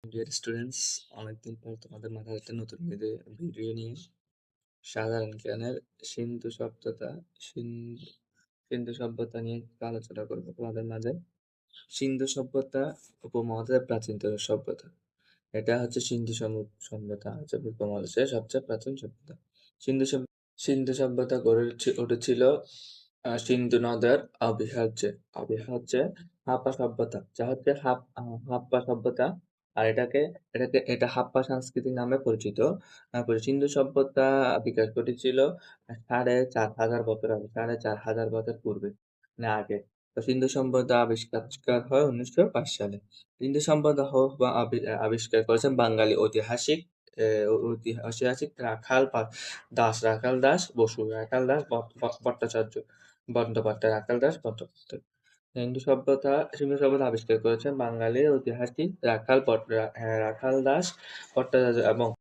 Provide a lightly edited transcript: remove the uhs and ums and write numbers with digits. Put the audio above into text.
Dear students, অনেকদিন পর তোমাদের মাথায় একটা নতুন ভিডিও নিয়ে সাধারণ জ্ঞানের সিন্ধু সভ্যতা সিন্ধু সিন্ধু সভ্যতা নিয়ে একটু আলোচনা করবো তোমাদের মাঝে। সিন্ধু সভ্যতা উপমহাদেশের প্রাচীনতম সভ্যতা। এটা হচ্ছে সভ্যতা হচ্ছে উপমহাদেশের সবচেয়ে প্রাচীন সভ্যতা। সিন্ধু সভ্য সিন্ধু সভ্যতা গড়ে উঠেছিল সিন্ধু নদের অবিহার্যে অবিহার্যে হাপ্পা সভ্যতা, যা হচ্ছে হাপ্পা সভ্যতা। আর এটা হাপ্পা সংস্কৃতি নামে পরিচিত। সিন্ধু সভ্যতা বিকাশ ঘটেছিল 4,500 বছর আগে, 4,500 বছর পূর্বে, না আগে। তো সিন্ধু সভ্যতা আবিষ্কার হয় 1905 সালে। সিন্ধু সভ্যতা আবিষ্কার করেছেন বাঙালি ঐতিহাসিক রাখাল দাস বসু, রাখাল দাস ভট্টাচার্য বন্দ্যোপাধ্যায়, রাখাল দাস বন্দ্যোপাধ্যায়। সিন্ধু সভ্যতা আবিষ্কার করেছেন বাঙালি ঐতিহাসিক রাখাল দাস ভট্টাচার্য এবং